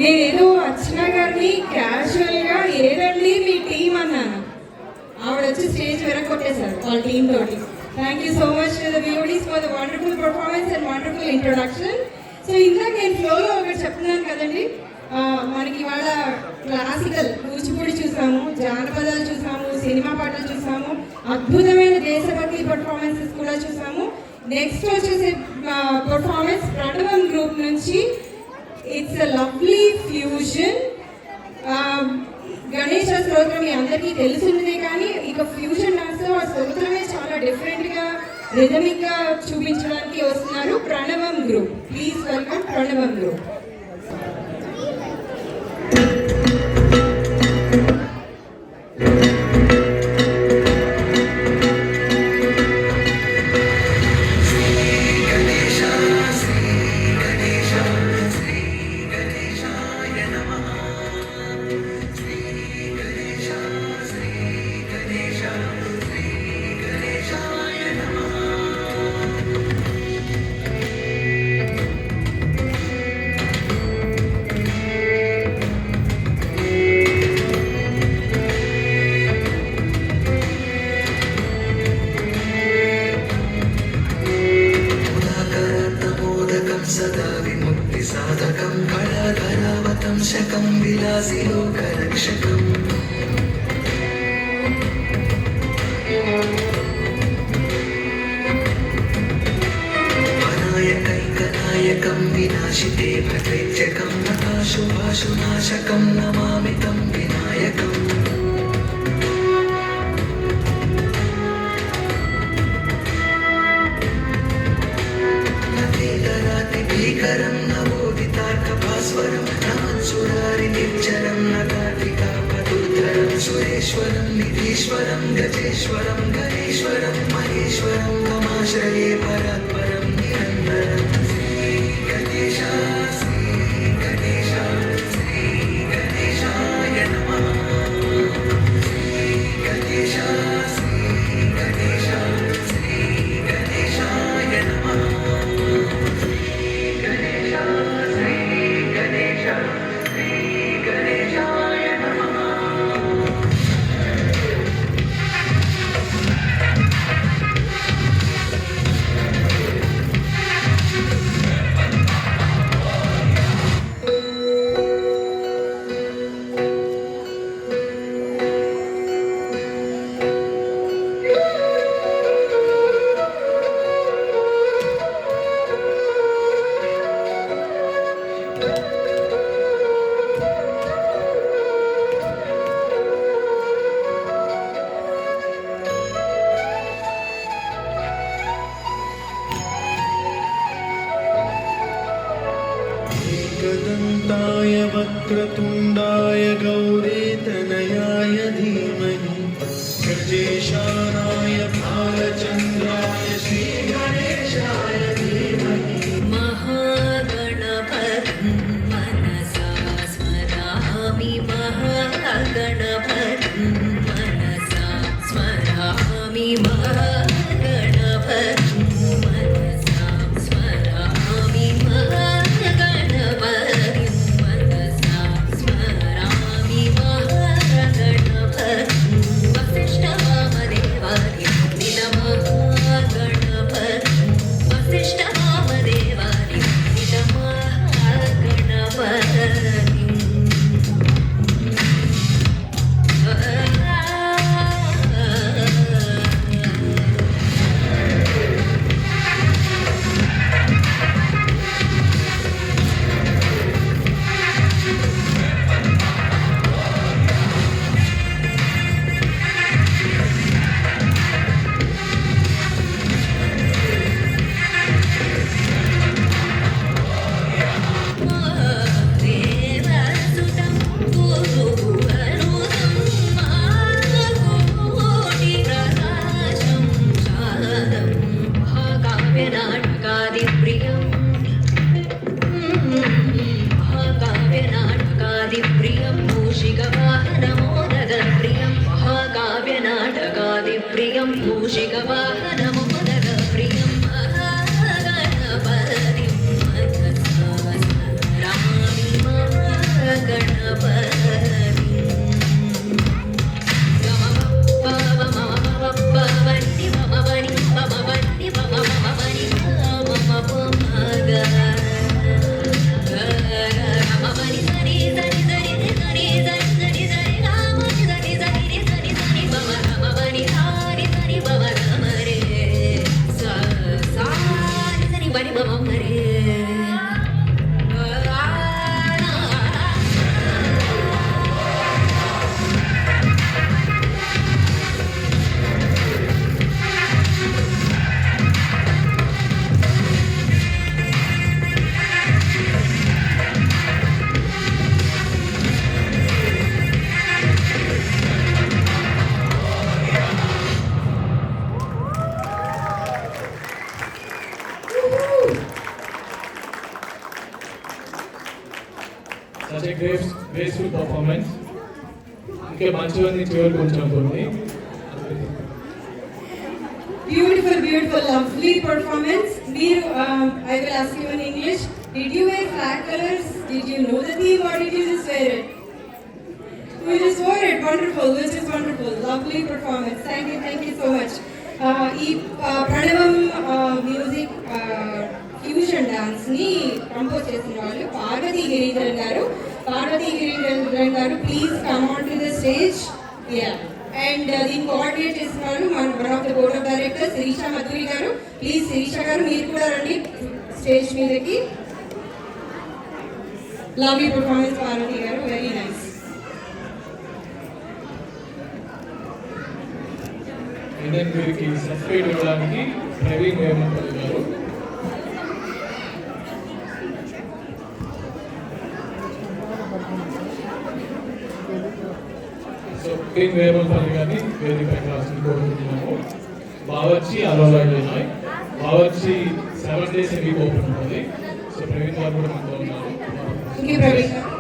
నేనేదో అర్చన గారిని క్యాజువల్గా ఏదండి మీ టీం అన్నాను, ఆవిడ వచ్చి స్టేజ్ వెరగొట్టేశారు వాళ్ళ టీమ్ తోటి. Thank you so much to the beauties for the wonderful performance and wonderful introduction. So ఇందాక నేను ఫ్లోలో ఒకటి చెప్తున్నాను కదండి, మనకి ఇవాళ క్లాసికల్ కూచిపూడి చూసాము, జానపదాలు చూసాము, సినిమా పాటలు చూసాము, అద్భుతమైన దేశభక్తి పర్ఫార్మెన్సెస్ కూడా చూసాము. నెక్స్ట్ వచ్చేసి పర్ఫార్మెన్స్ ప్రణవం గ్రూప్ నుంచి. It's a lovely fusion. Ganesha స్తోత్రం మీ అందరికీ తెలుసున్నదే, కానీ ఇక ఫ్యూజన్ డాన్స్లో ఆ స్తోత్రమే చాలా డిఫరెంట్గా రిథమిక్గా చూపించడానికి వస్తున్నారు ప్రణవం గ్రూప్. ప్లీజ్ వెల్కమ్ ప్రణవం గ్రూప్. सदा विमुक्ति साधकं कलाधरावतं शकं विलासी लोकरक्षकम् अनायकैकनायकं विनाशिते भटैत्यकं नकाशुभाशुनाशकं नमामि तं विनायकम् भीकरं नवोदितार्कभास्वरं नमत्सुरारि निर्जरं नगाधिकापदुद्धरं सुरेश्वरं निधीश्वरं गजेश्वरं गणेश्वरं महेश्वरं तमाश्रये परात्परं निरन्तरं श्री गणेश श्री गणेश श्री गणेशाय नमः श्री गणेश श्री गणेश श्री गणेशाय नमः एकदन्ताय वक्रतुण्डाय गौरीतनयाय धीमहि गजेशानाय भालचन्द्राय श्रीगणेशाय धीमहि महागणपतिं मनसा स्मरामि महागणपतिं मनसा स्मरामि महागणपतिं मनसा स्मरामि प्रियं मूषिकवाहनमोदकप्रियं महागणपतिं मनसा स्मरामि महागणपतिं మరే such a graceful performance. ఇంకా మంచిగా చివరి కొంచెం ఉంది. Beautiful, lovely performance. I will ask you in English. Did you wear flag colors? Did you know the theme or did you just wear it? You just wore it. Wonderful, which is wonderful. Lovely performance. Thank you so much. ఈ Pranavam music fusion dance ని compose చేసిన వాళ్ళు Parvathi Giridharan garu. Parvathi Giridharan garu, please come on to the stage. And దీన్ని coordinate చేసిన వాళ్ళు one of the board of directors Sirisha Madhuri garu. Please Sirisha గారు మీరు కూడా రండి స్టేజ్ మీదకి. లవ్లీ పర్ఫార్మెన్స్ పార్వతీ గారు, వెరీ నైస్. ఇండియన్ వీరికి సర్టిఫికేట్ ఇవ్వడానికి ప్రవీణ్ వేమపల్లి గారు. సో ప్రవీణ్ వేమపల్లి గారిని వేదికపైకి రాసుకుని కోరుకుంటున్నాము. బావర్చి అలోలా ఉన్నాయి. Bawarchi 7 days a week open ఉంటుంది. సో ప్రవీణ్ గారు కూడా మనతో ఉన్నారు. ప్రవీణ్ గారు.